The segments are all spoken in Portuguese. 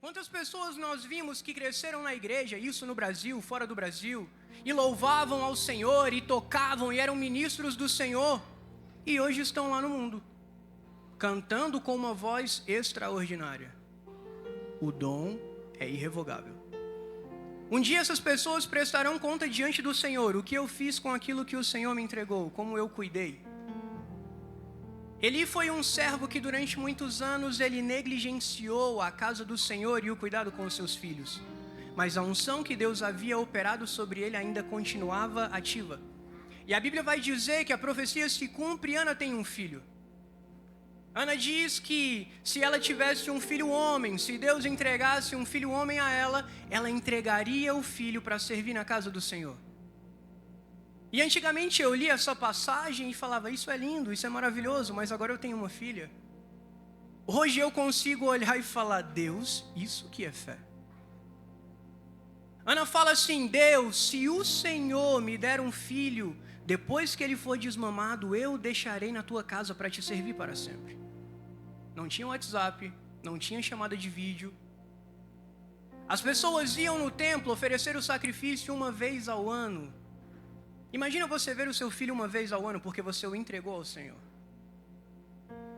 Quantas pessoas nós vimos que cresceram na igreja, isso no Brasil, fora do Brasil, e louvavam ao Senhor, e tocavam, e eram ministros do Senhor, e hoje estão lá no mundo, cantando com uma voz extraordinária. O dom é irrevogável. Um dia essas pessoas prestarão conta diante do Senhor, o que eu fiz com aquilo que o Senhor me entregou, como eu cuidei. Eli foi um servo que durante muitos anos ele negligenciou a casa do Senhor e o cuidado com os seus filhos. Mas a unção que Deus havia operado sobre ele ainda continuava ativa. E a Bíblia vai dizer que a profecia se cumpre e Ana tem um filho. Ana diz que se ela tivesse um filho homem, se Deus entregasse um filho homem a ela, ela entregaria o filho para servir na casa do Senhor. E antigamente eu lia essa passagem e falava, isso é lindo, isso é maravilhoso, mas agora eu tenho uma filha. Hoje eu consigo olhar e falar, Deus, isso que é fé. Ana fala assim, Deus, se o Senhor me der um filho, depois que ele for desmamado, eu o deixarei na tua casa para te servir para sempre. Não tinha WhatsApp, não tinha chamada de vídeo. As pessoas iam no templo oferecer o sacrifício uma vez ao ano. Imagina você ver o seu filho uma vez ao ano porque você o entregou ao Senhor.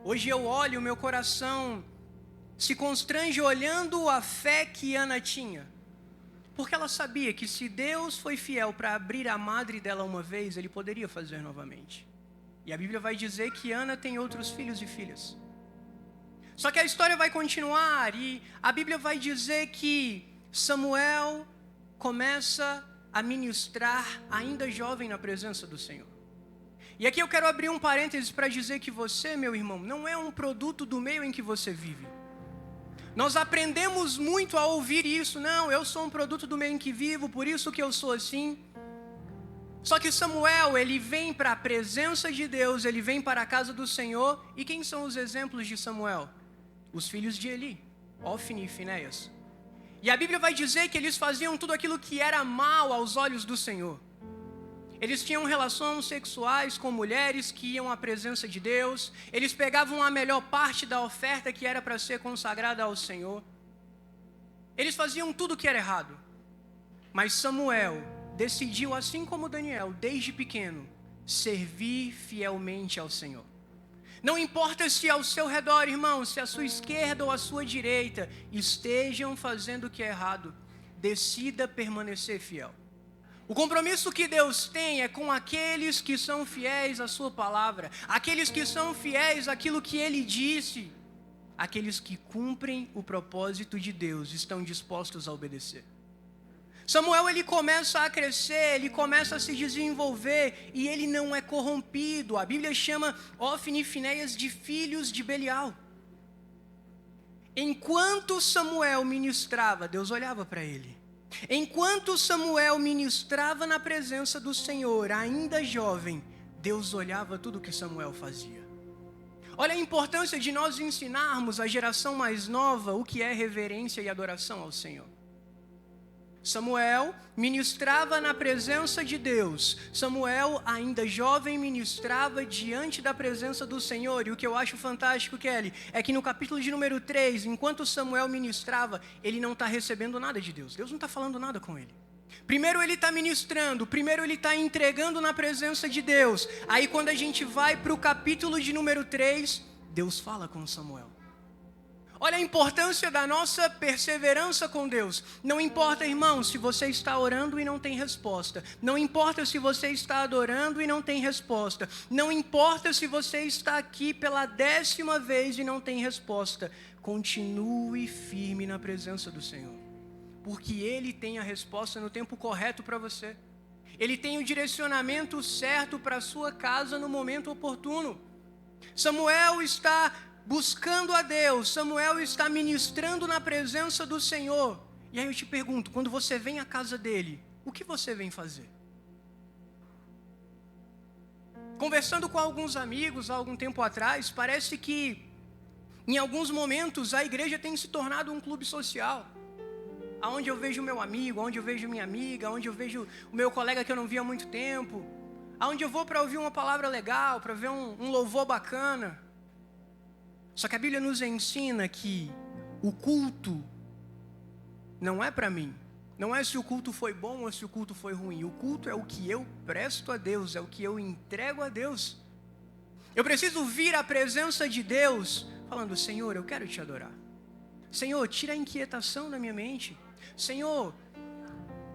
Hoje eu olho, o meu coração se constrange olhando a fé que Ana tinha. Porque ela sabia que se Deus foi fiel para abrir a madre dela uma vez, Ele poderia fazer novamente. E a Bíblia vai dizer que Ana tem outros filhos e filhas. Só que a história vai continuar e a Bíblia vai dizer que Samuel começa a ministrar ainda jovem na presença do Senhor. E aqui eu quero abrir um parênteses para dizer que você, meu irmão, não é um produto do meio em que você vive. Nós aprendemos muito a ouvir isso. Não, eu sou um produto do meio em que vivo, por isso que eu sou assim. Só que Samuel, ele vem para a presença de Deus, ele vem para a casa do Senhor. E quem são os exemplos de Samuel? Os filhos de Eli, Ofni e Finéias. E a Bíblia vai dizer que eles faziam tudo aquilo que era mal aos olhos do Senhor. Eles tinham relações sexuais com mulheres que iam à presença de Deus. Eles pegavam a melhor parte da oferta que era para ser consagrada ao Senhor. Eles faziam tudo que era errado. Mas Samuel decidiu, assim como Daniel, desde pequeno, servir fielmente ao Senhor. Não importa se ao seu redor, irmão, se a sua esquerda ou a sua direita estejam fazendo o que é errado, decida permanecer fiel. O compromisso que Deus tem é com aqueles que são fiéis à sua palavra, aqueles que são fiéis àquilo que Ele disse, aqueles que cumprem o propósito de Deus, estão dispostos a obedecer. Samuel, ele começa a crescer, ele começa a se desenvolver e ele não é corrompido. A Bíblia chama Ofni e Finéias de filhos de Belial. Enquanto Samuel ministrava, Deus olhava para ele. Enquanto Samuel ministrava na presença do Senhor, ainda jovem, Deus olhava tudo o que Samuel fazia. Olha a importância de nós ensinarmos à geração mais nova o que é reverência e adoração ao Senhor. Samuel ministrava na presença de Deus. Samuel, ainda jovem, ministrava diante da presença do Senhor. E o que eu acho fantástico, Kelly, é que no capítulo de número 3, enquanto Samuel ministrava, ele não está recebendo nada de Deus. Deus não está falando nada com ele. Primeiro ele está ministrando, primeiro ele está entregando na presença de Deus. Aí quando a gente vai para o capítulo de número 3, Deus fala com Samuel. Olha a importância da nossa perseverança com Deus. Não importa, irmão, se você está orando e não tem resposta. Não importa se você está adorando e não tem resposta. Não importa se você está aqui pela 10ª vez e não tem resposta. Continue firme na presença do Senhor. Porque Ele tem a resposta no tempo correto para você. Ele tem o direcionamento certo para a sua casa no momento oportuno. Samuel está buscando a Deus, Samuel está ministrando na presença do Senhor. E aí eu te pergunto, quando você vem à casa dele, o que você vem fazer? Conversando com alguns amigos há algum tempo atrás, parece que em alguns momentos a igreja tem se tornado um clube social. Aonde eu vejo meu amigo, aonde eu vejo minha amiga, aonde eu vejo o meu colega que eu não via há muito tempo, aonde eu vou para ouvir uma palavra legal, para ver um louvor bacana. Só que a Bíblia nos ensina que o culto não é para mim. Não é se o culto foi bom ou se o culto foi ruim. O culto é o que eu presto a Deus, é o que eu entrego a Deus. Eu preciso vir à presença de Deus falando: Senhor, eu quero te adorar. Senhor, tira a inquietação da minha mente. Senhor,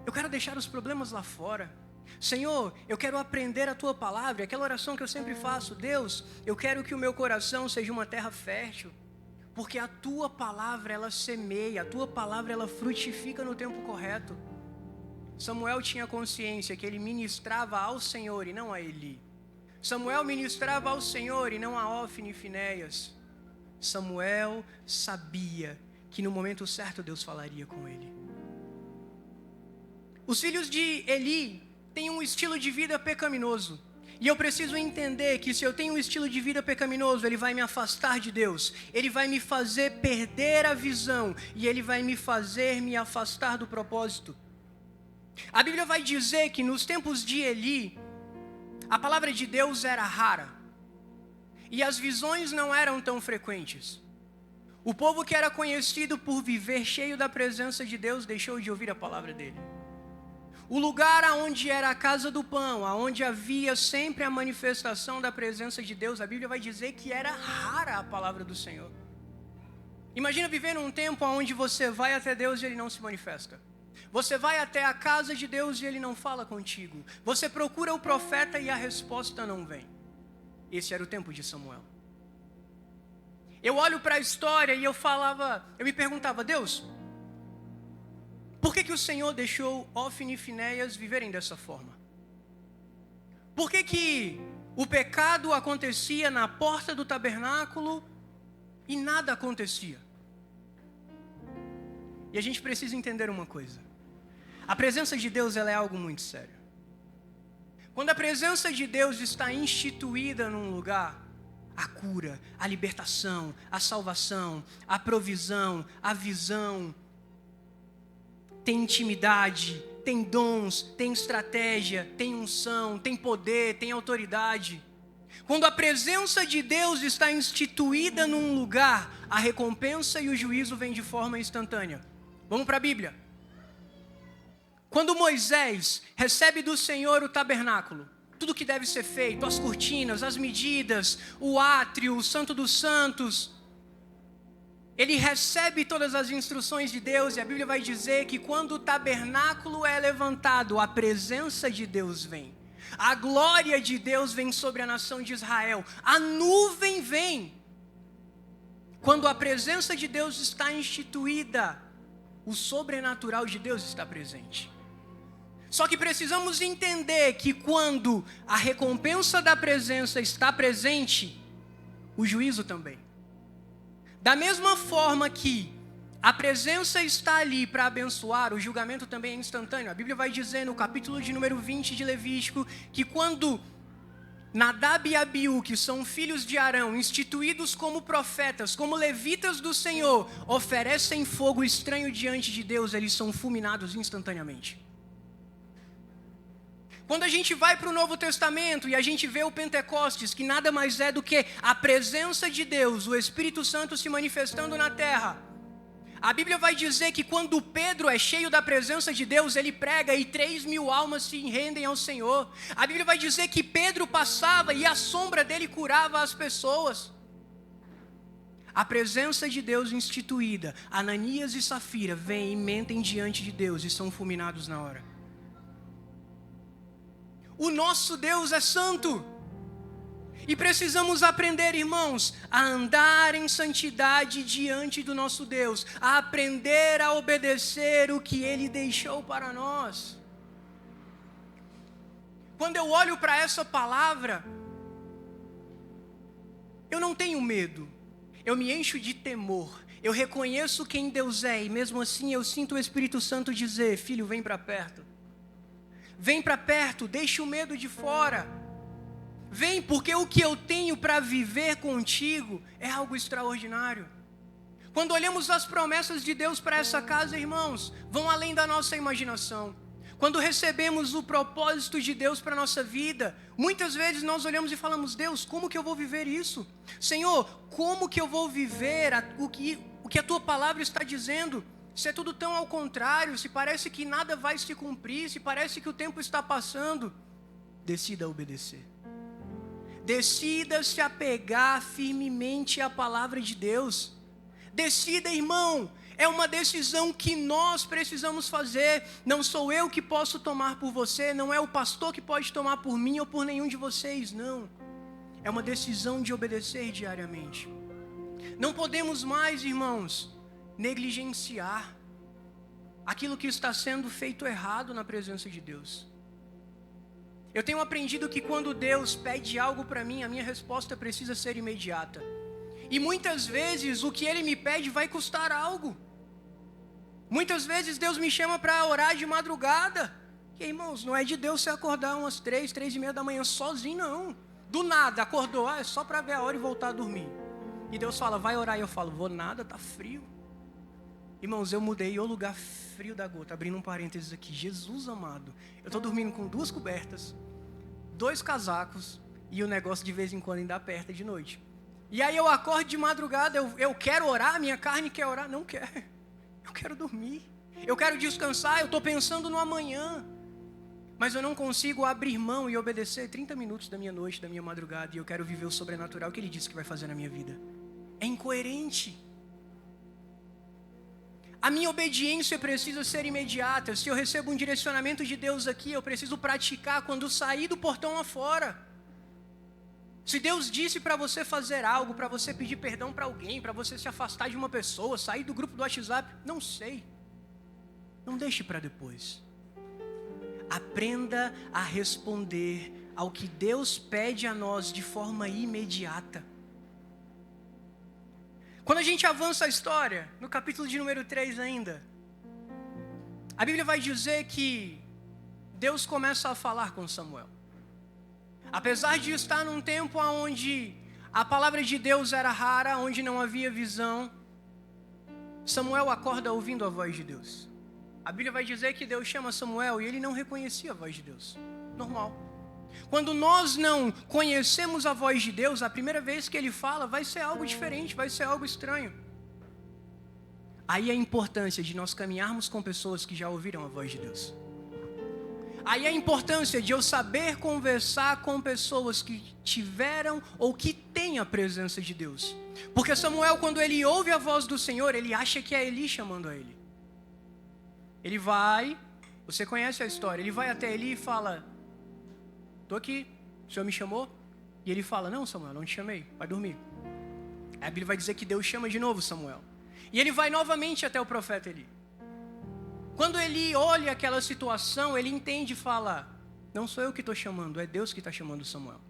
eu quero deixar os problemas lá fora. Senhor, eu quero aprender a Tua palavra. Aquela oração que eu sempre faço: Deus, eu quero que o meu coração seja uma terra fértil. Porque a Tua palavra, ela semeia, a Tua palavra, ela frutifica no tempo correto. Samuel tinha consciência que ele ministrava ao Senhor e não a Eli. Samuel ministrava ao Senhor e não a Ofni e Finéias. Samuel sabia que no momento certo Deus falaria com ele. Os filhos de Eli têm um estilo de vida pecaminoso. E eu preciso entender que se eu tenho um estilo de vida pecaminoso, ele vai me afastar de Deus. Ele vai me fazer perder a visão. E ele vai me fazer me afastar do propósito. A Bíblia vai dizer que nos tempos de Eli, a palavra de Deus era rara. E as visões não eram tão frequentes. O povo que era conhecido por viver cheio da presença de Deus deixou de ouvir a palavra dele. O lugar onde era a casa do pão, onde havia sempre a manifestação da presença de Deus, a Bíblia vai dizer que era rara a palavra do Senhor. Imagina viver num tempo onde você vai até Deus e Ele não se manifesta. Você vai até a casa de Deus e Ele não fala contigo. Você procura o profeta e a resposta não vem. Esse era o tempo de Samuel. Eu olho para a história e eu me perguntava: Deus, por que o Senhor deixou Ofni e Finéias viverem dessa forma? Por que o pecado acontecia na porta do tabernáculo e nada acontecia? E a gente precisa entender uma coisa. A presença de Deus, ela é algo muito sério. Quando a presença de Deus está instituída num lugar, a cura, a libertação, a salvação, a provisão, a visão, tem intimidade, tem dons, tem estratégia, tem unção, tem poder, tem autoridade. Quando a presença de Deus está instituída num lugar, a recompensa e o juízo vêm de forma instantânea. Vamos para a Bíblia. Quando Moisés recebe do Senhor o tabernáculo, tudo que deve ser feito, as cortinas, as medidas, o átrio, o santo dos santos, ele recebe todas as instruções de Deus, e a Bíblia vai dizer que quando o tabernáculo é levantado, a presença de Deus vem. A glória de Deus vem sobre a nação de Israel. A nuvem vem. Quando a presença de Deus está instituída, o sobrenatural de Deus está presente. Só que precisamos entender que quando a recompensa da presença está presente, o juízo também. Da mesma forma que a presença está ali para abençoar, o julgamento também é instantâneo. A Bíblia vai dizer no capítulo de número 20 de Levítico que quando Nadab e Abiú, que são filhos de Arão, instituídos como profetas, como levitas do Senhor, oferecem fogo estranho diante de Deus, eles são fulminados instantaneamente. Quando a gente vai para o Novo Testamento e a gente vê o Pentecostes, que nada mais é do que a presença de Deus, o Espírito Santo se manifestando na terra, a Bíblia vai dizer que quando Pedro é cheio da presença de Deus, ele prega e 3.000 almas se rendem ao Senhor. A Bíblia vai dizer que Pedro passava e a sombra dele curava as pessoas. A presença de Deus instituída, Ananias e Safira vêm e mentem diante de Deus e são fulminados na hora. O nosso Deus é santo. E precisamos aprender, irmãos, a andar em santidade diante do nosso Deus, a aprender a obedecer o que Ele deixou para nós. Quando eu olho para essa palavra, eu não tenho medo, eu me encho de temor, eu reconheço quem Deus é, e mesmo assim eu sinto o Espírito Santo dizer: filho, vem para perto. Vem para perto, deixa o medo de fora. Vem, porque o que eu tenho para viver contigo é algo extraordinário. Quando olhamos as promessas de Deus para essa casa, irmãos, vão além da nossa imaginação. Quando recebemos o propósito de Deus para a nossa vida, muitas vezes nós olhamos e falamos: Deus, como que eu vou viver isso? Senhor, como que eu vou viver o que a Tua palavra está dizendo? se é tudo tão ao contrário, se parece que nada vai se cumprir, se parece que o tempo está passando, decida obedecer. Decida se apegar firmemente à palavra de Deus. Decida, irmão, é uma decisão que nós precisamos fazer. Não sou eu que posso tomar por você, não é o pastor que pode tomar por mim ou por nenhum de vocês, não. É uma decisão de obedecer diariamente. Não podemos mais, irmãos, negligenciar aquilo que está sendo feito errado na presença de Deus. Eu tenho aprendido que quando Deus pede algo para mim, a minha resposta precisa ser imediata. E muitas vezes o que Ele me pede vai custar algo. Muitas vezes Deus me chama para orar de madrugada. E irmãos, não é de Deus você acordar umas 3:30 da manhã sozinho, não. Do nada, acordou, é só para ver a hora e voltar a dormir. E Deus fala, vai orar. E eu falo, vou nada, tá frio. Irmãos, eu mudei o lugar frio da gota. Abrindo um parênteses aqui. Jesus amado. Eu estou dormindo com 2 cobertas, 2 casacos. E o negócio de vez em quando ainda aperta de noite. E aí eu acordo de madrugada. Eu quero orar, minha carne quer orar. Não quer. Eu quero dormir. Eu quero descansar. Eu estou pensando no amanhã. Mas eu não consigo abrir mão e obedecer 30 minutos da minha noite, da minha madrugada. E eu quero viver o sobrenatural que Ele disse que vai fazer na minha vida. É incoerente. A minha obediência precisa ser imediata. Se eu recebo um direcionamento de Deus aqui, eu preciso praticar quando sair do portão afora. Se Deus disse para você fazer algo, para você pedir perdão para alguém, para você se afastar de uma pessoa, sair do grupo do WhatsApp, não sei. Não deixe para depois. Aprenda a responder ao que Deus pede a nós de forma imediata. Quando a gente avança a história, no capítulo de número 3 ainda, a Bíblia vai dizer que Deus começa a falar com Samuel. Apesar de estar num tempo onde a palavra de Deus era rara, onde não havia visão, Samuel acorda ouvindo a voz de Deus. A Bíblia vai dizer que Deus chama Samuel e ele não reconhecia a voz de Deus. Normal. Quando nós não conhecemos a voz de Deus, a primeira vez que Ele fala vai ser algo diferente, vai ser algo estranho. Aí a importância de nós caminharmos com pessoas que já ouviram a voz de Deus. Aí a importância de eu saber conversar com pessoas que tiveram ou que têm a presença de Deus. Porque Samuel, quando ele ouve a voz do Senhor, ele acha que é Eli chamando a ele. Ele vai, você conhece a história, ele vai até Eli e fala, estou aqui, o Senhor me chamou? E ele fala, não Samuel, não te chamei, vai dormir. A Bíblia vai dizer que Deus chama de novo Samuel. E ele vai novamente até o profeta Eli. Quando Eli olha aquela situação, ele entende e fala, não sou eu que estou chamando, é Deus que está chamando Samuel.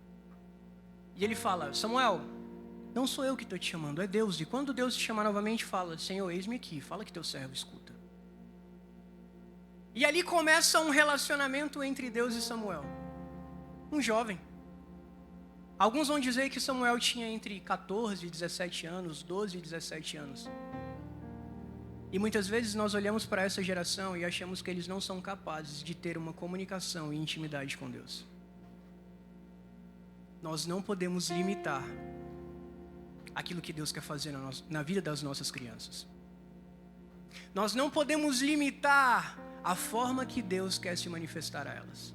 E ele fala, Samuel, não sou eu que estou te chamando, é Deus. E quando Deus te chamar novamente, fala, Senhor, eis-me aqui, fala que teu servo escuta. E ali começa um relacionamento entre Deus e Samuel. Um jovem. Alguns vão dizer que Samuel tinha entre 14 e 17 anos, 12 e 17 anos. E muitas vezes nós olhamos para essa geração e achamos que eles não são capazes de ter uma comunicação e intimidade com Deus. Nós não podemos limitar aquilo que Deus quer fazer na vida das nossas crianças. Nós não podemos limitar a forma que Deus quer se manifestar a elas.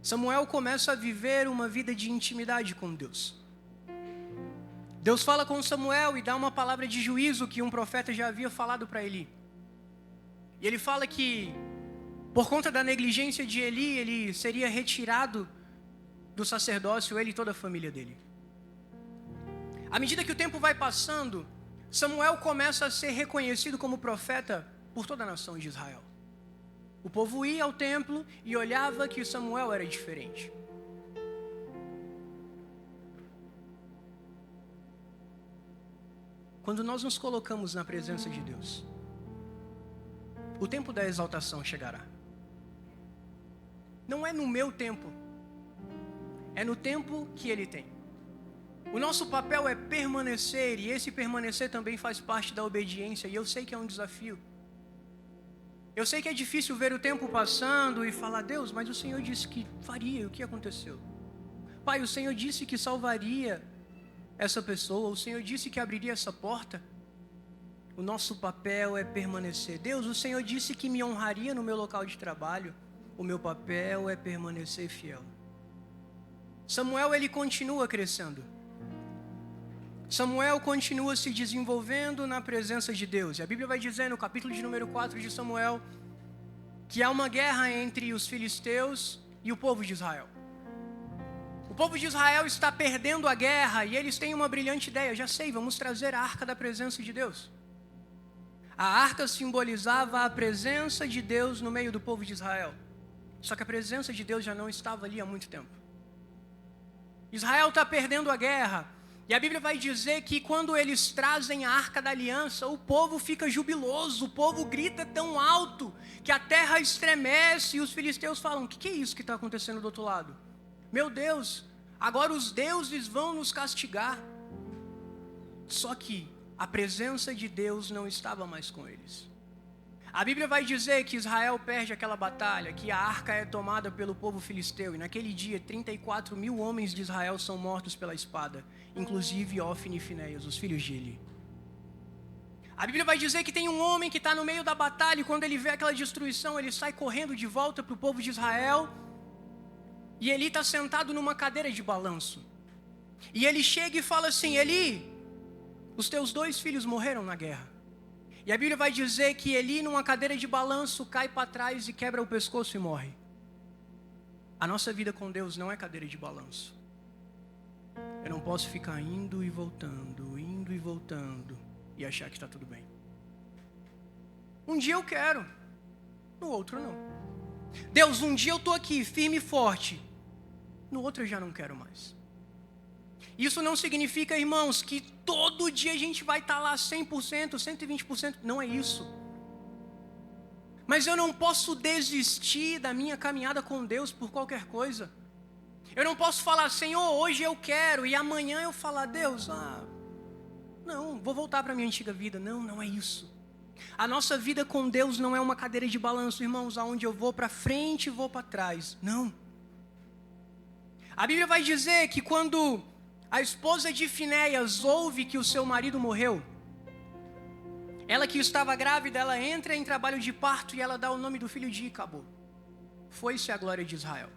Samuel começa a viver uma vida de intimidade com Deus. Deus fala com Samuel e dá uma palavra de juízo que um profeta já havia falado para Eli. E ele fala que, por conta da negligência de Eli, ele seria retirado do sacerdócio, ele e toda a família dele. À medida que o tempo vai passando, Samuel começa a ser reconhecido como profeta por toda a nação de Israel. O povo ia ao templo e olhava que Samuel era diferente. Quando nós nos colocamos na presença de Deus, o tempo da exaltação chegará. Não é no meu tempo, é no tempo que Ele tem. O nosso papel é permanecer, e esse permanecer também faz parte da obediência, e eu sei que é um desafio. Eu sei que é difícil ver o tempo passando e falar, Deus, mas o Senhor disse que faria, o que aconteceu? Pai, o Senhor disse que salvaria essa pessoa, o Senhor disse que abriria essa porta. o nosso papel é permanecer. Deus, o Senhor disse que me honraria no meu local de trabalho. O meu papel é permanecer fiel. Samuel, ele continua crescendo. Samuel continua se desenvolvendo na presença de Deus. E a Bíblia vai dizer no capítulo de número 4 de Samuel que há uma guerra entre os filisteus e o povo de Israel. O povo de Israel está perdendo a guerra e eles têm uma brilhante ideia. Já sei, vamos trazer a arca da presença de Deus. A arca simbolizava a presença de Deus no meio do povo de Israel. Só que a presença de Deus já não estava ali há muito tempo. Israel está perdendo a guerra. E a Bíblia vai dizer que quando eles trazem a arca da aliança, o povo fica jubiloso, o povo grita tão alto que a terra estremece e os filisteus falam: o que é isso que está acontecendo do outro lado? Meu Deus, agora os deuses vão nos castigar. Só que a presença de Deus não estava mais com eles. A Bíblia vai dizer que Israel perde aquela batalha, que a arca é tomada pelo povo filisteu, e naquele dia 34 mil homens de Israel são mortos pela espada, inclusive Ofni e Finéias, os filhos de Eli. A Bíblia vai dizer que tem um homem que está no meio da batalha, e quando ele vê aquela destruição, ele sai correndo de volta para o povo de Israel, e Eli está sentado numa cadeira de balanço. E ele chega e fala assim: Eli, os teus 2 filhos morreram na guerra. E a Bíblia vai dizer que Eli, numa cadeira de balanço, cai para trás e quebra o pescoço e morre. A nossa vida com Deus não é cadeira de balanço. Eu não posso ficar indo e voltando e achar que está tudo bem. Um dia eu quero, no outro não. Deus, um dia eu estou aqui firme e forte, no outro eu já não quero mais. Isso não significa, irmãos, que todo dia a gente vai estar lá 100%, 120%. Não é isso. Mas eu não posso desistir da minha caminhada com Deus por qualquer coisa. Eu não posso falar: Senhor, hoje eu quero, e amanhã eu falar: Deus, não, vou voltar para a minha antiga vida. Não, não é isso. A nossa vida com Deus não é uma cadeira de balanço, irmãos, aonde eu vou para frente e vou para trás. Não. A Bíblia vai dizer que quando a esposa de Finéias ouve que o seu marido morreu, ela que estava grávida, ela entra em trabalho de parto e ela dá o nome do filho de Icabô. Foi-se a glória de Israel.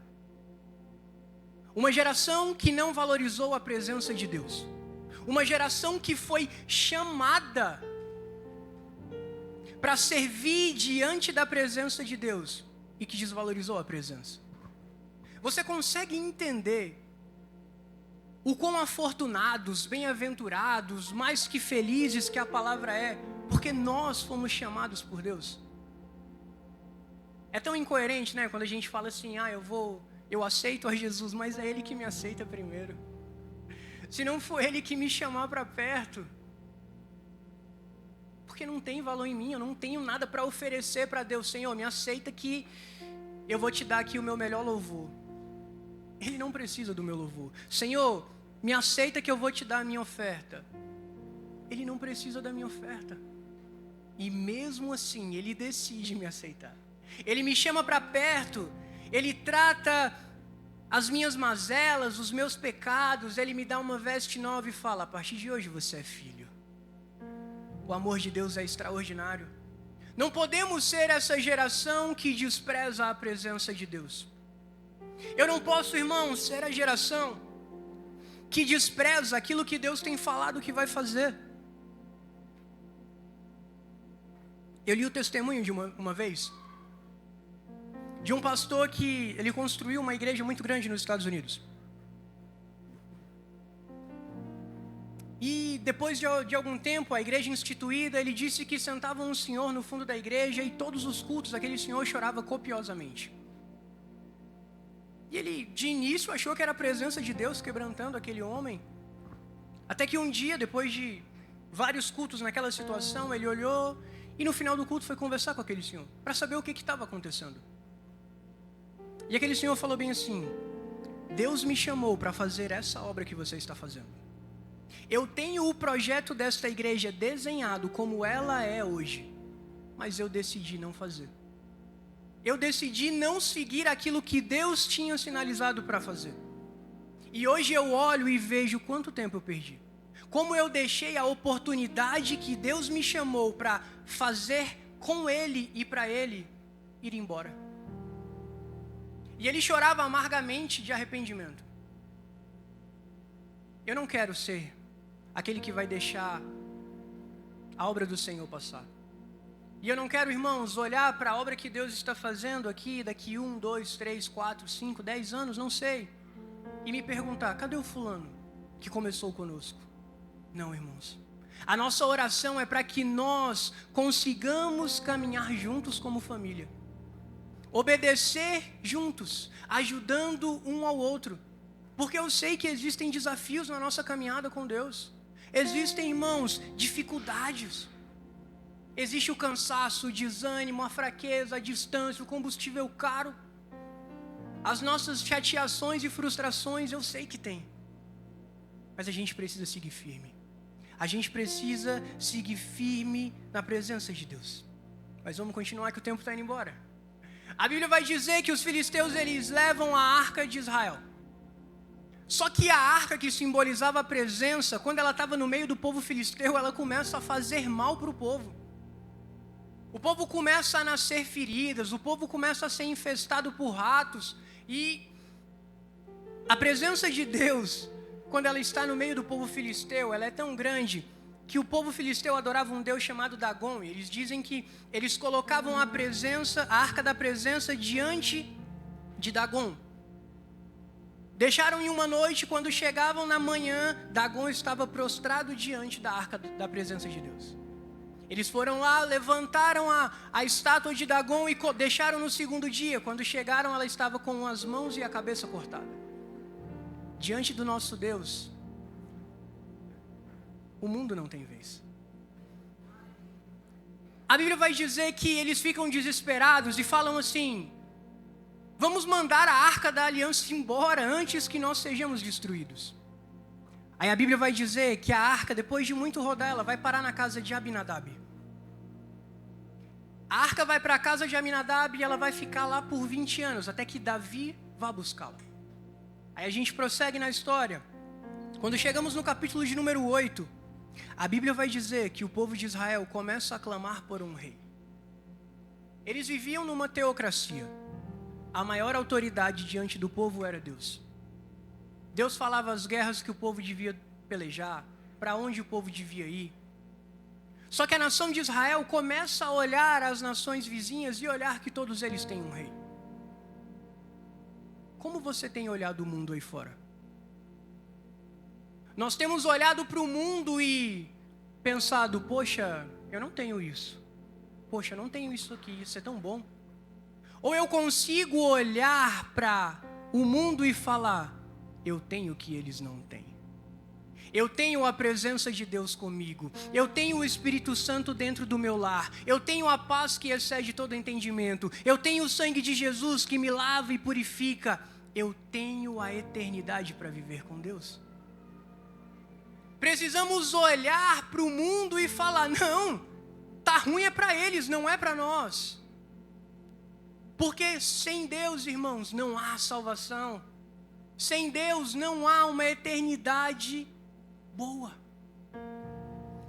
Uma geração que não valorizou a presença de Deus. Uma geração que foi chamada para servir diante da presença de Deus e que desvalorizou a presença. Você consegue entender o quão afortunados, bem-aventurados, mais que felizes que a palavra é, porque nós fomos chamados por Deus? É tão incoerente, né? Quando a gente fala assim: eu aceito a Jesus, mas é Ele que me aceita primeiro. Se não for Ele que me chamar para perto, porque não tem valor em mim, eu não tenho nada para oferecer para Deus. Senhor, me aceita que eu vou te dar aqui o meu melhor louvor. Ele não precisa do meu louvor. Senhor, me aceita que eu vou te dar a minha oferta. Ele não precisa da minha oferta. E mesmo assim, Ele decide me aceitar. Ele me chama para perto. Ele trata as minhas mazelas, os meus pecados. Ele me dá uma veste nova e fala: a partir de hoje você é filho. O amor de Deus é extraordinário. Não podemos ser essa geração que despreza a presença de Deus. Eu não posso, irmão, ser a geração que despreza aquilo que Deus tem falado que vai fazer. Eu li o testemunho de uma vez de um pastor que ele construiu uma igreja muito grande nos Estados Unidos. E depois de algum tempo, a igreja instituída, ele disse que sentava um senhor no fundo da igreja e todos os cultos aquele senhor chorava copiosamente. E ele, de início, achou que era a presença de Deus quebrantando aquele homem. Até que um dia, depois de vários cultos naquela situação, ele olhou e no final do culto foi conversar com aquele senhor, para saber o que estava acontecendo. E aquele senhor falou bem assim: Deus me chamou para fazer essa obra que você está fazendo. Eu tenho o projeto desta igreja desenhado como ela é hoje, mas eu decidi não fazer. Eu decidi não seguir aquilo que Deus tinha sinalizado para fazer. E hoje eu olho e vejo quanto tempo eu perdi. como eu deixei a oportunidade que Deus me chamou para fazer com Ele e para Ele ir embora. E ele chorava amargamente de arrependimento. Eu não quero ser aquele que vai deixar a obra do Senhor passar. E eu não quero, irmãos, olhar para a obra que Deus está fazendo aqui, daqui 1, 2, 3, 4, 5, 10 anos, não sei, e me perguntar, cadê o fulano que começou conosco? Não, irmãos. A nossa oração é para que nós consigamos caminhar juntos como família. Obedecer juntos, ajudando um ao outro. Porque eu sei que existem desafios na nossa caminhada com Deus. Existem, irmãos, dificuldades. Existe o cansaço, o desânimo, a fraqueza, a distância, o combustível caro. As nossas chateações e frustrações, eu sei que tem. Mas a gente precisa seguir firme. A gente precisa seguir firme na presença de Deus. Mas vamos continuar que o tempo está indo embora. A Bíblia vai dizer que os filisteus, eles levam a arca de Israel. Só que a arca que simbolizava a presença, quando ela estava no meio do povo filisteu, ela começa a fazer mal para o povo. O povo começa a nascer feridas, o povo começa a ser infestado por ratos. E a presença de Deus, quando ela está no meio do povo filisteu, ela é tão grande que o povo filisteu adorava um Deus chamado Dagon. Eles dizem que eles colocavam a arca da presença diante de Dagon. Deixaram em uma noite, quando chegavam na manhã, Dagon estava prostrado diante da arca da presença de Deus. Eles foram lá, levantaram a estátua de Dagon e deixaram no segundo dia. Quando chegaram, ela estava com as mãos e a cabeça cortada. Diante do nosso Deus, o mundo não tem vez. A Bíblia vai dizer que eles ficam desesperados e falam assim: vamos mandar a arca da aliança embora antes que nós sejamos destruídos. Aí a Bíblia vai dizer que a arca, depois de muito rodar, ela vai parar na casa de Abinadab. A arca vai para a casa de Abinadab e ela vai ficar lá por 20 anos, até que Davi vá buscá-la. Aí a gente prossegue na história. Quando chegamos no capítulo de número 8, a Bíblia vai dizer que o povo de Israel começa a clamar por um rei. Eles viviam numa teocracia. A maior autoridade diante do povo era Deus. Deus falava as guerras que o povo devia pelejar, para onde o povo devia ir. Só que a nação de Israel começa a olhar as nações vizinhas e olhar que todos eles têm um rei. Como você tem olhado o mundo aí fora? Nós temos olhado para o mundo e pensado, poxa, eu não tenho isso. Poxa, eu não tenho isso aqui, isso é tão bom. Ou eu consigo olhar para o mundo e falar, eu tenho o que eles não têm. Eu tenho a presença de Deus comigo. Eu tenho o Espírito Santo dentro do meu lar. Eu tenho a paz que excede todo entendimento. Eu tenho o sangue de Jesus que me lava e purifica. Eu tenho a eternidade para viver com Deus. Precisamos olhar para o mundo e falar, não, tá ruim é para eles, não é para nós. Porque sem Deus, irmãos, não há salvação. Sem Deus não há uma eternidade boa.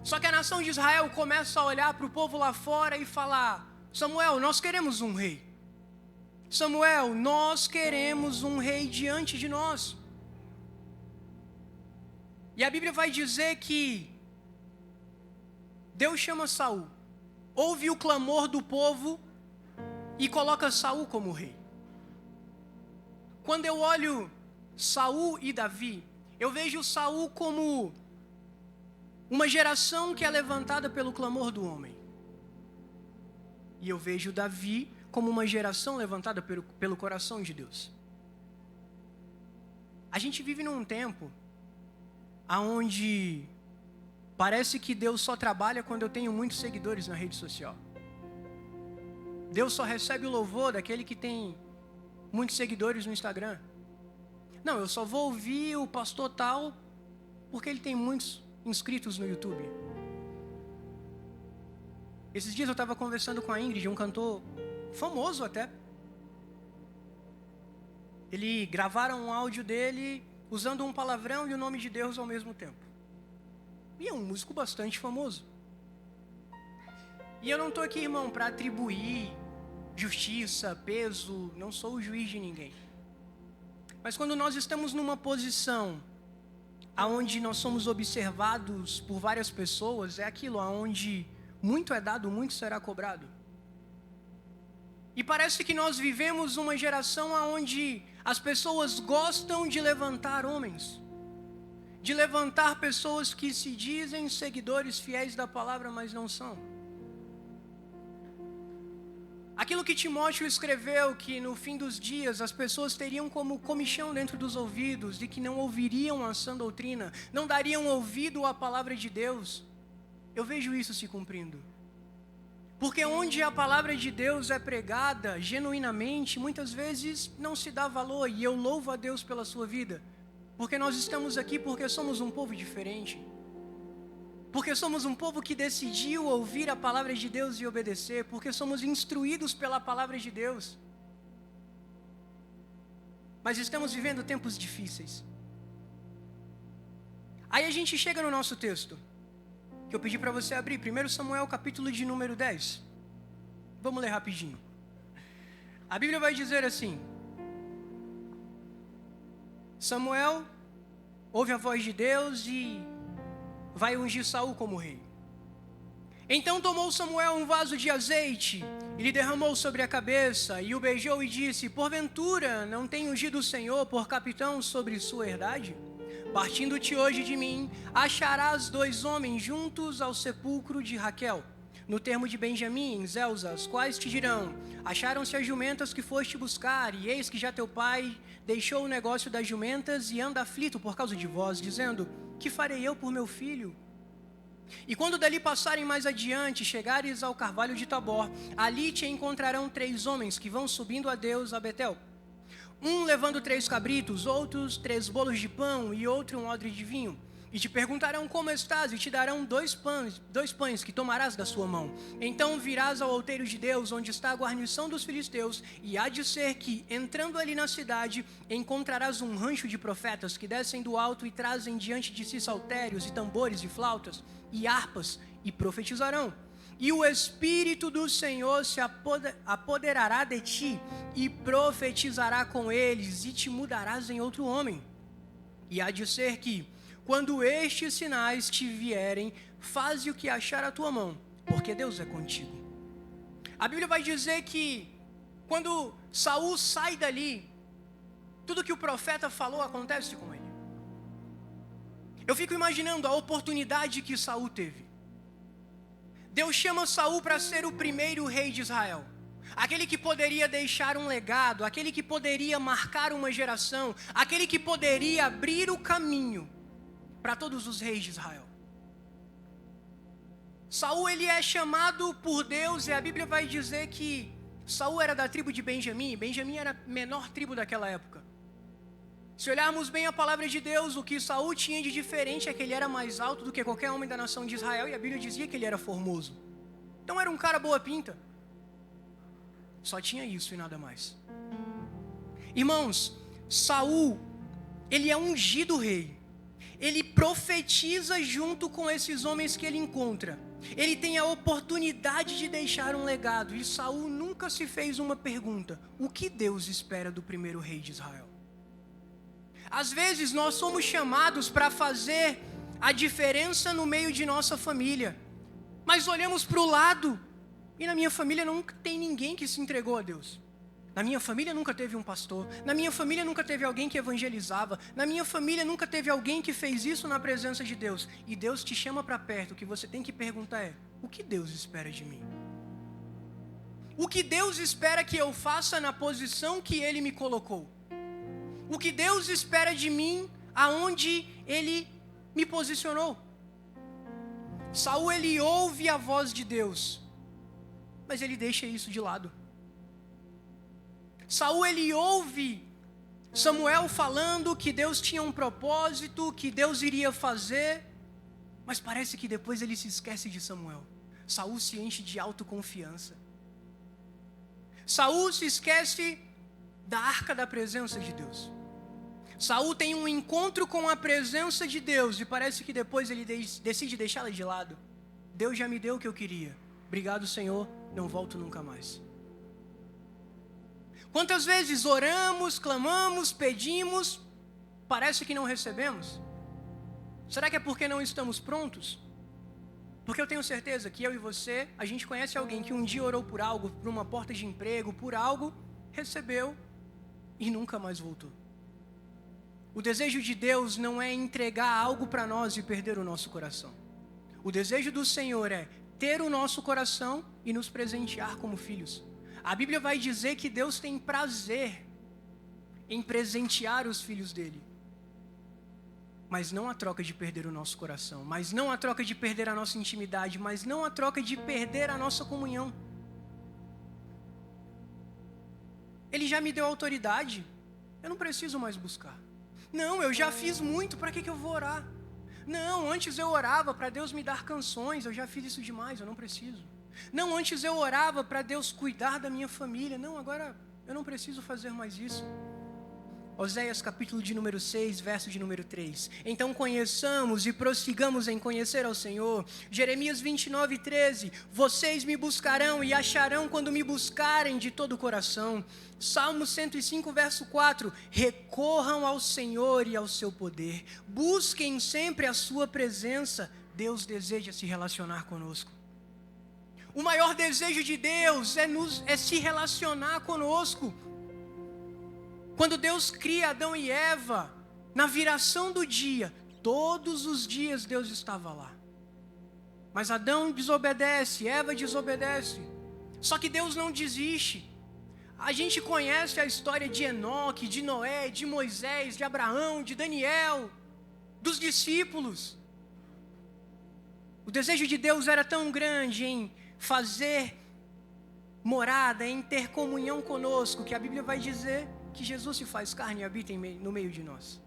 Só que a nação de Israel começa a olhar para o povo lá fora e falar, Samuel, nós queremos um rei. Samuel, nós queremos um rei diante de nós. E a Bíblia vai dizer que Deus chama Saul, ouve o clamor do povo e coloca Saul como rei. Quando eu olho Saul e Davi, eu vejo Saul como uma geração que é levantada pelo clamor do homem. E eu vejo Davi como uma geração levantada pelo coração de Deus. A gente vive num tempo onde parece que Deus só trabalha quando eu tenho muitos seguidores na rede social. Deus só recebe o louvor daquele que tem muitos seguidores no Instagram. Não, eu só vou ouvir o pastor tal porque ele tem muitos inscritos no YouTube. Esses dias eu estava conversando com a Ingrid, um cantor famoso até. Gravaram um áudio dele usando um palavrão e o nome de Deus ao mesmo tempo. E é um músico bastante famoso. E eu não estou aqui, irmão, para atribuir justiça, peso, não sou o juiz de ninguém. Mas quando nós estamos numa posição aonde nós somos observados por várias pessoas, é aquilo aonde muito é dado, muito será cobrado. E parece que nós vivemos uma geração aonde as pessoas gostam de levantar homens, de levantar pessoas que se dizem seguidores fiéis da palavra, mas não são. Aquilo que Timóteo escreveu, que no fim dos dias as pessoas teriam como comichão dentro dos ouvidos, de que não ouviriam a sã doutrina, não dariam ouvido à palavra de Deus, eu vejo isso se cumprindo. Porque onde a palavra de Deus é pregada genuinamente, muitas vezes não se dá valor, e eu louvo a Deus pela sua vida, porque nós estamos aqui porque somos um povo diferente. Porque somos um povo que decidiu ouvir a palavra de Deus e obedecer. Porque somos instruídos pela palavra de Deus. Mas estamos vivendo tempos difíceis. Aí a gente chega no nosso texto, que eu pedi para você abrir, 1 Samuel capítulo de número 10. Vamos ler rapidinho. A Bíblia vai dizer assim: Samuel ouve a voz de Deus e vai ungir Saul como rei. Então tomou Samuel um vaso de azeite e lhe derramou sobre a cabeça, e o beijou e disse: porventura não tem ungido o Senhor por capitão sobre sua herdade? Partindo-te hoje de mim, acharás 2 homens juntos ao sepulcro de Raquel, no termo de Benjamim, em Zelza, os quais te dirão: acharam-se as jumentas que foste buscar, e eis que já teu pai deixou o negócio das jumentas e anda aflito por causa de vós, dizendo: que farei eu por meu filho? E quando dali passarem mais adiante, chegares ao carvalho de Tabor, ali te encontrarão 3 homens que vão subindo a Deus a Betel. Um levando 3 cabritos, outros 3 bolos de pão e outro um odre de vinho. E te perguntarão como estás, e te darão 2 pães que tomarás da sua mão. Então virás ao outeiro de Deus, onde está a guarnição dos filisteus, e há de ser que, entrando ali na cidade, encontrarás um rancho de profetas que descem do alto e trazem diante de si saltérios e tambores e flautas e harpas, e profetizarão. E o Espírito do Senhor se apoderará de ti, e profetizará com eles, e te mudarás em outro homem. E há de ser que, quando estes sinais te vierem, faze o que achar a tua mão, porque Deus é contigo. A Bíblia vai dizer que, quando Saul sai dali, tudo que o profeta falou acontece com ele. Eu fico imaginando a oportunidade que Saul teve. Deus chama Saul para ser o primeiro rei de Israel. Aquele que poderia deixar um legado, aquele que poderia marcar uma geração, aquele que poderia abrir o caminho para todos os reis de Israel. Saul, ele é chamado por Deus, e a Bíblia vai dizer que Saul era da tribo de Benjamim. Benjamim era a menor tribo daquela época. Se olharmos bem a palavra de Deus, o que Saul tinha de diferente é que ele era mais alto do que qualquer homem da nação de Israel, e a Bíblia dizia que ele era formoso. Então era um cara boa pinta. Só tinha isso e nada mais. Irmãos, Saul, ele é ungido rei. Ele profetiza junto com esses homens que ele encontra. Ele tem a oportunidade de deixar um legado. E Saul nunca se fez uma pergunta: o que Deus espera do primeiro rei de Israel? Às vezes nós somos chamados para fazer a diferença no meio de nossa família. Mas olhamos para o lado, e na minha família nunca tem ninguém que se entregou a Deus. Na minha família nunca teve um pastor. Na minha família nunca teve alguém que evangelizava. Na minha família nunca teve alguém que fez isso na presença de Deus. E Deus te chama para perto. O que você tem que perguntar é: o que Deus espera de mim? O que Deus espera que eu faça na posição que Ele me colocou? O que Deus espera de mim aonde Ele me posicionou? Saul, ele ouve a voz de Deus, mas ele deixa isso de lado. Saul, ele ouve Samuel falando que Deus tinha um propósito, que Deus iria fazer, mas parece que depois ele se esquece de Samuel. Saul se enche de autoconfiança. Saul se esquece da arca da presença de Deus. Saul tem um encontro com a presença de Deus e parece que depois ele decide deixá-la de lado. Deus já me deu o que eu queria. Obrigado, Senhor, não volto nunca mais. Quantas vezes oramos, clamamos, pedimos, parece que não recebemos? Será que é porque não estamos prontos? Porque eu tenho certeza que eu e você, a gente conhece alguém que um dia orou por algo, por uma porta de emprego, por algo, recebeu e nunca mais voltou. O desejo de Deus não é entregar algo para nós e perder o nosso coração. O desejo do Senhor é ter o nosso coração e nos presentear como filhos. A Bíblia vai dizer que Deus tem prazer em presentear os filhos dele. Mas não a troca de perder o nosso coração, mas não a troca de perder a nossa intimidade, mas não a troca de perder a nossa comunhão. Ele já me deu autoridade, eu não preciso mais buscar. Não, eu já fiz muito, para que eu vou orar? Não, antes eu orava para Deus me dar canções, eu já fiz isso demais, eu não preciso. Não, antes eu orava para Deus cuidar da minha família, não, agora eu não preciso fazer mais isso. Oséias capítulo de número 6, verso de número 3. Então conheçamos e prossigamos em conhecer ao Senhor. Jeremias 29, 13. Vocês me buscarão e acharão quando me buscarem de todo o coração. Salmo 105, verso 4. Recorram ao Senhor e ao seu poder. Busquem sempre a sua presença. Deus deseja se relacionar conosco. O maior desejo de Deus é se relacionar conosco. Quando Deus cria Adão e Eva, na viração do dia, todos os dias Deus estava lá. Mas Adão desobedece, Eva desobedece. Só que Deus não desiste. A gente conhece a história de Enoque, de Noé, de Moisés, de Abraão, de Daniel, dos discípulos. O desejo de Deus era tão grande em fazer morada, em ter comunhão conosco, que a Bíblia vai dizer que Jesus se faz carne e habita no meio de nós.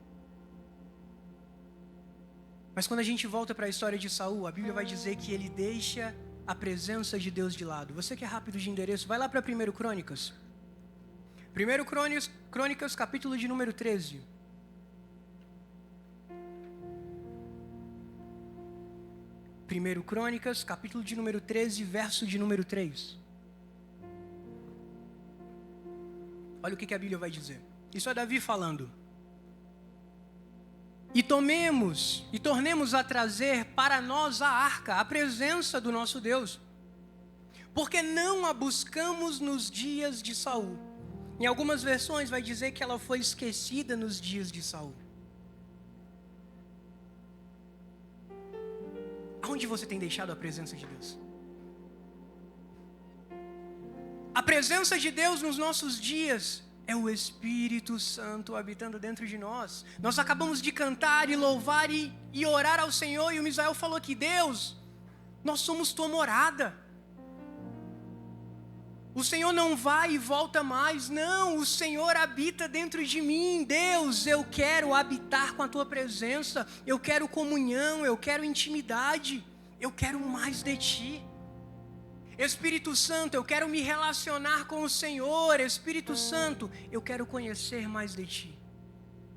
Mas quando a gente volta para a história de Saul, a Bíblia vai dizer que ele deixa a presença de Deus de lado. Você que é rápido de endereço, vai lá para 1 Crônicas. 1 Crônicas, capítulo de número 13. Primeiro Crônicas, capítulo de número 13, verso de número 3. Olha o que a Bíblia vai dizer. Isso é Davi falando. E tornemos a trazer para nós a arca, a presença do nosso Deus. Porque não a buscamos nos dias de Saul. Em algumas versões vai dizer que ela foi esquecida nos dias de Saul. Aonde você tem deixado a presença de Deus? A presença de Deus nos nossos dias é o Espírito Santo habitando dentro de nós. Nós acabamos de cantar e louvar e orar ao Senhor, e o Misael falou que Deus, nós somos tua morada. O Senhor não vai e volta mais, não, o Senhor habita dentro de mim. Deus, eu quero habitar com a tua presença, eu quero comunhão, eu quero intimidade, eu quero mais de ti. Espírito Santo, eu quero me relacionar com o Senhor. Espírito Santo, eu quero conhecer mais de ti.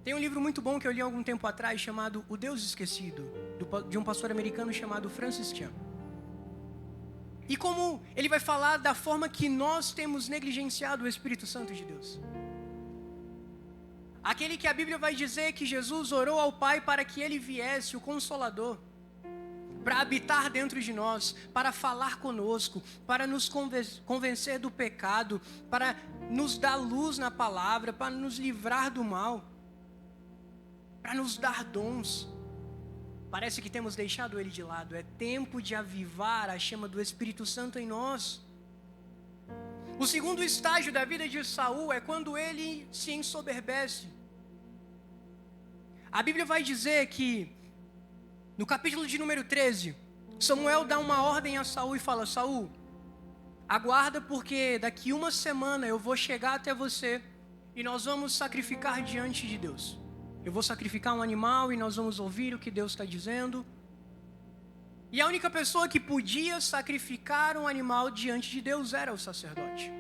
Tem um livro muito bom que eu li há algum tempo atrás, chamado O Deus Esquecido, de um pastor americano chamado Francis Chan. E como ele vai falar da forma que nós temos negligenciado o Espírito Santo de Deus. Aquele que a Bíblia vai dizer que Jesus orou ao Pai para que ele viesse, o Consolador, para habitar dentro de nós, para falar conosco, para nos convencer do pecado, para nos dar luz na palavra, para nos livrar do mal, para nos dar dons. Parece que temos deixado ele de lado. É tempo de avivar a chama do Espírito Santo em nós. O segundo estágio da vida de Saul é quando ele se ensoberbece. A Bíblia vai dizer que no capítulo de número 13, Samuel dá uma ordem a Saul e fala: Saul, aguarda, porque daqui uma semana eu vou chegar até você e nós vamos sacrificar diante de Deus. Eu vou sacrificar um animal e nós vamos ouvir o que Deus está dizendo. E a única pessoa que podia sacrificar um animal diante de Deus era o sacerdote.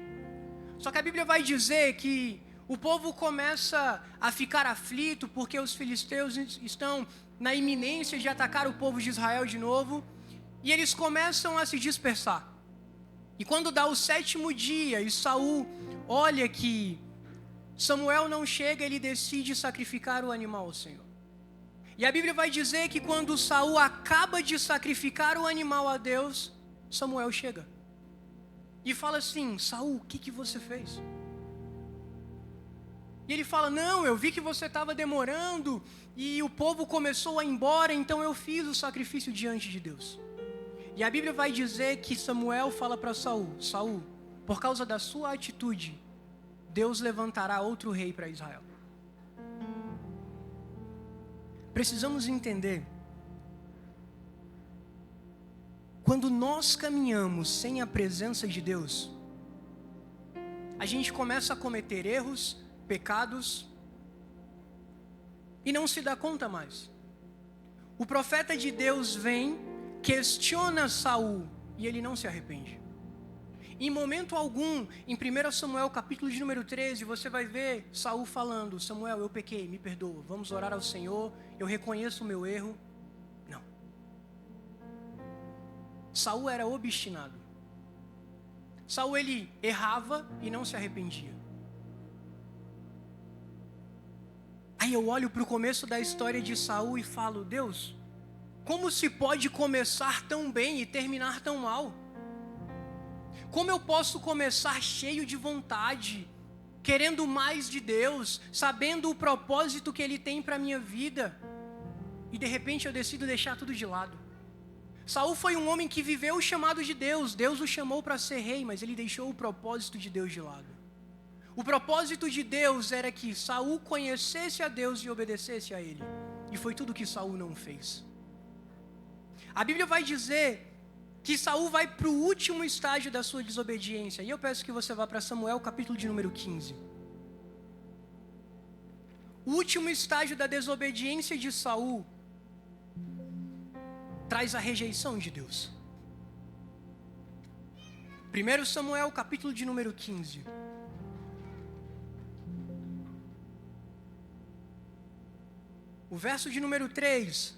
Só que a Bíblia vai dizer que O povo começa a ficar aflito porque os filisteus estão na iminência de atacar o povo de Israel de novo, e eles começam a se dispersar. E quando dá o 7º dia e Saul olha que Samuel não chega, ele decide sacrificar o animal ao Senhor. E a Bíblia vai dizer que quando Saul acaba de sacrificar o animal a Deus, Samuel chega e fala assim: Saul, o que você fez? E ele fala: não, eu vi que você estava demorando e o povo começou a ir embora, então eu fiz o sacrifício diante de Deus. E a Bíblia vai dizer que Samuel fala para Saul: Saul, por causa da sua atitude, Deus levantará outro rei para Israel. Precisamos entender, quando nós caminhamos sem a presença de Deus, a gente começa a cometer erros, pecados, e não se dá conta mais. O profeta de Deus vem, questiona Saul, e ele não se arrepende. Em momento algum, em 1 Samuel, capítulo de número 13, você vai ver Saul falando: Samuel, eu pequei, me perdoa, vamos orar ao Senhor, eu reconheço o meu erro. Não. Saul era obstinado. Saul, ele errava e não se arrependia. Aí eu olho para o começo da história de Saul e falo: Deus, como se pode começar tão bem e terminar tão mal? Como eu posso começar cheio de vontade, querendo mais de Deus, sabendo o propósito que Ele tem para a minha vida, e de repente eu decido deixar tudo de lado? Saul foi um homem que viveu o chamado de Deus. Deus o chamou para ser rei, mas ele deixou o propósito de Deus de lado. O propósito de Deus era que Saul conhecesse a Deus e obedecesse a Ele. E foi tudo que Saul não fez. A Bíblia vai dizer que Saul vai para o último estágio da sua desobediência. E eu peço que você vá para Samuel, capítulo de número 15. O último estágio da desobediência de Saul traz a rejeição de Deus. 1 Samuel, capítulo de número 15. O verso de número 3.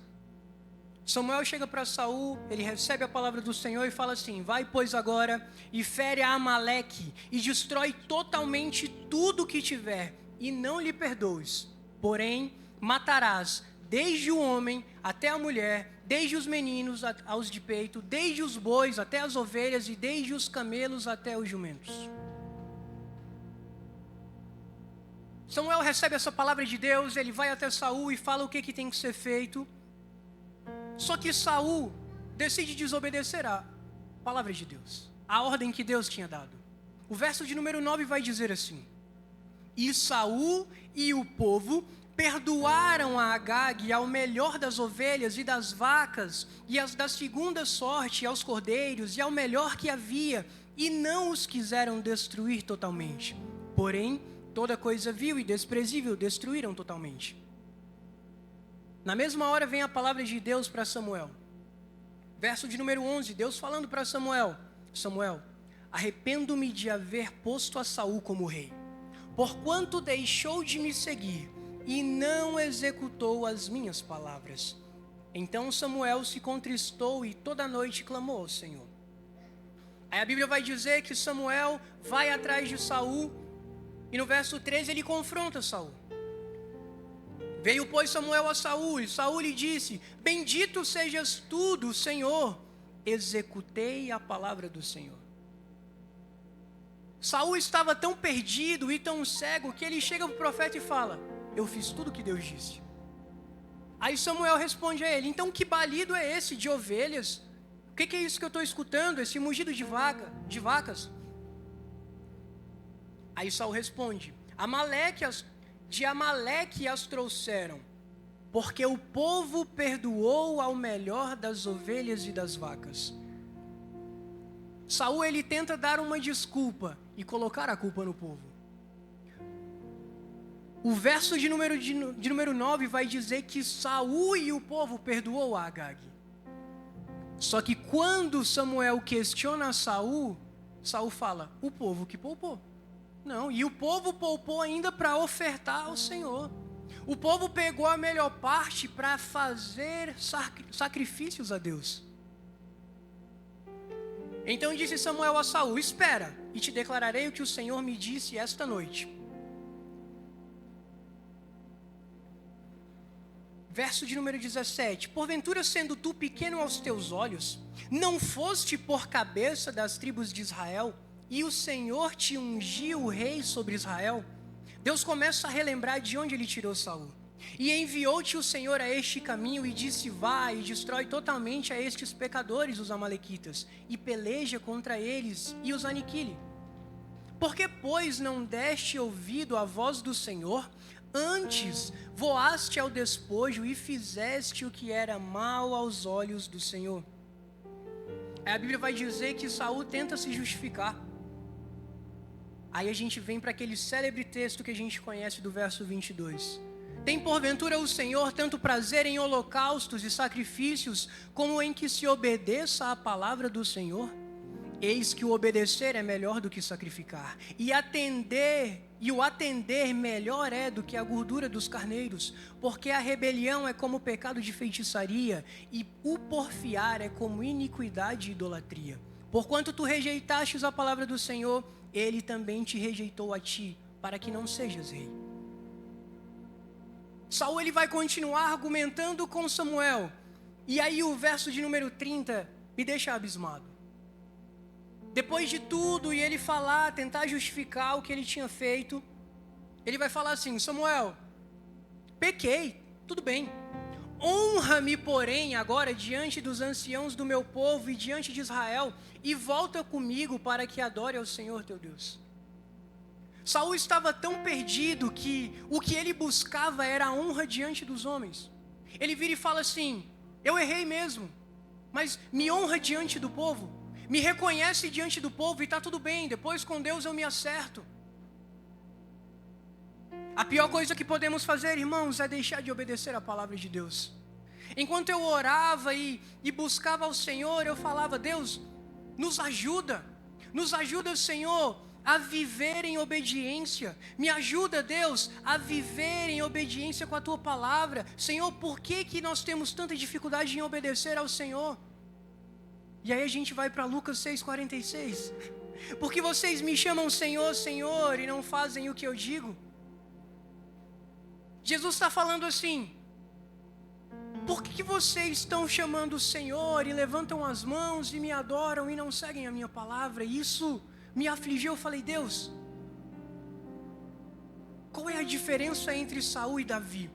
Samuel chega para Saul, ele recebe a palavra do Senhor e fala assim: vai, pois, agora e fere a Amaleque e destrói totalmente tudo que tiver, e não lhe perdoes. Porém, matarás desde o homem até a mulher, desde os meninos aos de peito, desde os bois até as ovelhas e desde os camelos até os jumentos. Samuel recebe essa palavra de Deus, ele vai até Saul e fala o que tem que ser feito. Só que Saul decide desobedecer a palavra de Deus, a ordem que Deus tinha dado. O verso de número 9 vai dizer assim: e Saul e o povo perdoaram a Agag ao melhor das ovelhas e das vacas, e as da segunda sorte aos cordeiros, e ao melhor que havia, e não os quiseram destruir totalmente. Porém, toda coisa vil e desprezível destruíram totalmente. Na mesma hora vem a palavra de Deus para Samuel. Verso de número 11, Deus falando para Samuel: Samuel, arrependo-me de haver posto a Saul como rei, porquanto deixou de me seguir e não executou as minhas palavras. Então Samuel se contristou e toda noite clamou ao Senhor. Aí a Bíblia vai dizer que Samuel vai atrás de Saul, e no verso 13 ele confronta Saul. Veio, pois, Samuel a Saul, e Saul lhe disse: bendito sejas tu do Senhor, executei a palavra do Senhor. Saul estava tão perdido e tão cego que ele chega para o profeta e fala: eu fiz tudo o que Deus disse. Aí Samuel responde a ele: então que balido é esse de ovelhas? O que é isso que eu estou escutando, esse mugido de vacas? Aí Saul responde: de Amaleque as trouxeram, porque o povo perdoou ao melhor das ovelhas e das vacas. Saul, ele tenta dar uma desculpa e colocar a culpa no povo. O verso de número 9 vai dizer que Saul e o povo perdoou a Agag. Só que quando Samuel questiona Saul, Saul fala: o povo que poupou. Não, e o povo poupou ainda para ofertar ao Senhor. O povo pegou a melhor parte para fazer sacrifícios a Deus. Então disse Samuel a Saul: espera, e te declararei o que o Senhor me disse esta noite. Verso de número 17: porventura, sendo tu pequeno aos teus olhos, não foste por cabeça das tribos de Israel, e o Senhor te ungiu rei sobre Israel? Deus começa a relembrar de onde ele tirou Saul. E enviou-te o Senhor a este caminho e disse: vá e destrói totalmente a estes pecadores, os amalequitas, e peleja contra eles e os aniquile. Porque, pois, não deste ouvido à voz do Senhor, antes voaste ao despojo e fizeste o que era mal aos olhos do Senhor. Aí a Bíblia vai dizer que Saul tenta se justificar. Aí a gente vem para aquele célebre texto que a gente conhece do verso 22. Tem porventura o Senhor tanto prazer em holocaustos e sacrifícios, como em que se obedeça à palavra do Senhor? Eis que o obedecer é melhor do que sacrificar, e o atender melhor é do que a gordura dos carneiros, porque a rebelião é como o pecado de feitiçaria, e o porfiar é como iniquidade e idolatria. Porquanto tu rejeitastes a palavra do Senhor, ele também te rejeitou a ti, para que não sejas rei. Saul ele vai continuar argumentando com Samuel. E aí o verso de número 30 me deixa abismado. Depois de tudo, e ele falar, tentar justificar o que ele tinha feito, ele vai falar assim: Samuel, pequei, tudo bem. Honra-me, porém, agora diante dos anciãos do meu povo e diante de Israel, e volta comigo para que adore ao Senhor teu Deus. Saul estava tão perdido que o que ele buscava era a honra diante dos homens. Ele vira e fala assim: eu errei mesmo, mas me honra diante do povo, me reconhece diante do povo e está tudo bem, depois com Deus eu me acerto. A pior coisa que podemos fazer, irmãos, é deixar de obedecer a palavra de Deus. Enquanto eu orava e buscava ao Senhor, eu falava: Deus, nos ajuda, Senhor, a viver em obediência. Me ajuda, Deus, a viver em obediência com a Tua palavra. Senhor, por que nós temos tanta dificuldade em obedecer ao Senhor? E aí a gente vai para Lucas 6,46. Porque vocês me chamam Senhor, Senhor, e não fazem o que eu digo? Jesus está falando assim: por que vocês estão chamando o Senhor e levantam as mãos e me adoram e não seguem a minha palavra? Isso me afligiu. Eu falei: Deus, qual é a diferença entre Saul e Davi?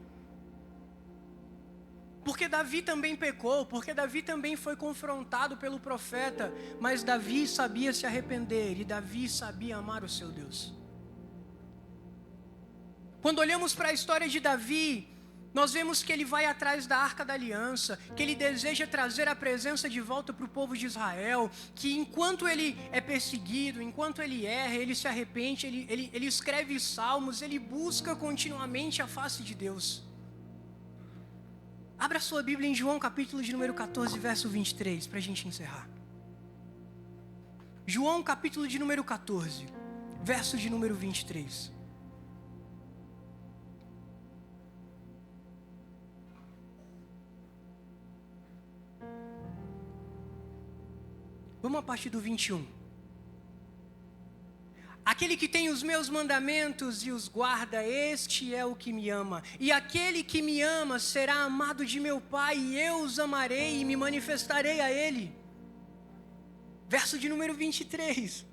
Porque Davi também pecou, porque Davi também foi confrontado pelo profeta, mas Davi sabia se arrepender e Davi sabia amar o seu Deus. Quando olhamos para a história de Davi, nós vemos que ele vai atrás da Arca da Aliança, que ele deseja trazer a presença de volta para o povo de Israel, que enquanto ele é perseguido, enquanto ele erra, ele se arrepende, ele escreve salmos, ele busca continuamente a face de Deus. Abra sua Bíblia em João capítulo de número 14, verso 23, para a gente encerrar. João capítulo de número 14, verso de número 23. Vamos a partir do 21. Aquele que tem os meus mandamentos e os guarda, este é o que me ama. E aquele que me ama será amado de meu Pai, e eu os amarei e me manifestarei a ele. Verso de número 23.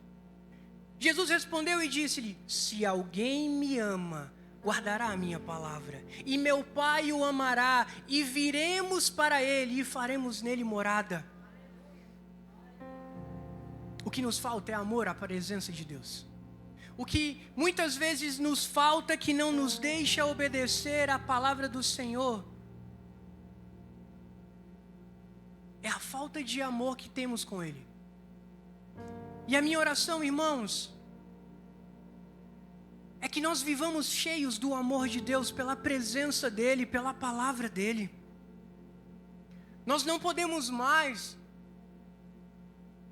Jesus respondeu e disse-lhe: se alguém me ama, guardará a minha palavra, e meu Pai o amará, e viremos para ele e faremos nele morada. O que nos falta é amor à presença de Deus. O que muitas vezes nos falta, que não nos deixa obedecer à palavra do Senhor, é a falta de amor que temos com Ele. E a minha oração, irmãos, é que nós vivamos cheios do amor de Deus, pela presença dEle, pela palavra dEle. Nós não podemos mais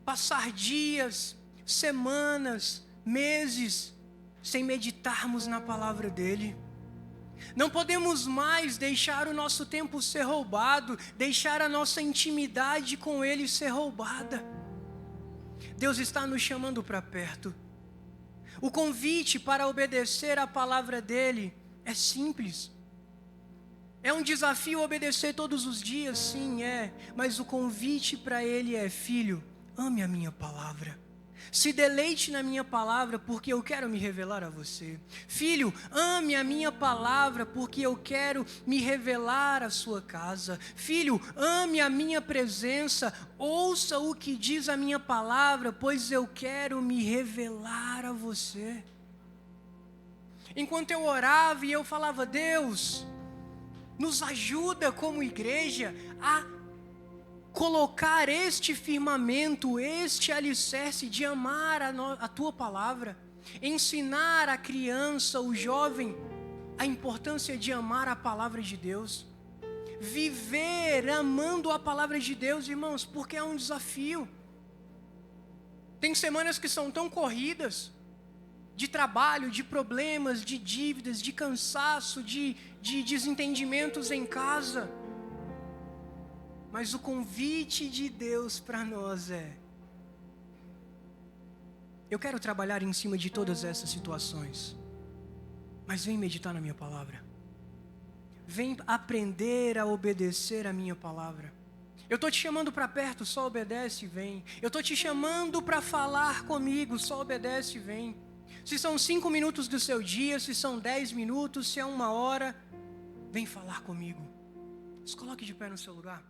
passar dias, semanas, meses, sem meditarmos na palavra dele. Não podemos mais deixar o nosso tempo ser roubado, deixar a nossa intimidade com ele ser roubada. Deus está nos chamando para perto. O convite para obedecer à palavra dele é simples. É um desafio obedecer todos os dias, sim, mas o convite para ele é: filho, ame a minha palavra. Se deleite na minha palavra, porque eu quero me revelar a você. Filho, ame a minha palavra, porque eu quero me revelar à sua casa. Filho, ame a minha presença, ouça o que diz a minha palavra, pois eu quero me revelar a você. Enquanto eu orava e eu falava: Deus, nos ajuda como igreja a colocar este firmamento, este alicerce de amar a tua palavra, ensinar a criança, o jovem, a importância de amar a palavra de Deus, viver amando a palavra de Deus, irmãos, porque é um desafio. Tem semanas que são tão corridas, de trabalho, de problemas, de dívidas, de cansaço, de desentendimentos em casa. Mas o convite de Deus para nós é: eu quero trabalhar em cima de todas essas situações, mas vem meditar na minha palavra. Vem aprender a obedecer a minha palavra. Eu estou te chamando para perto, só obedece e vem. Eu estou te chamando para falar comigo, só obedece e vem. Se são 5 minutos do seu dia, se são 10 minutos, se é 1 hora, vem falar comigo. Se coloque de pé no seu lugar.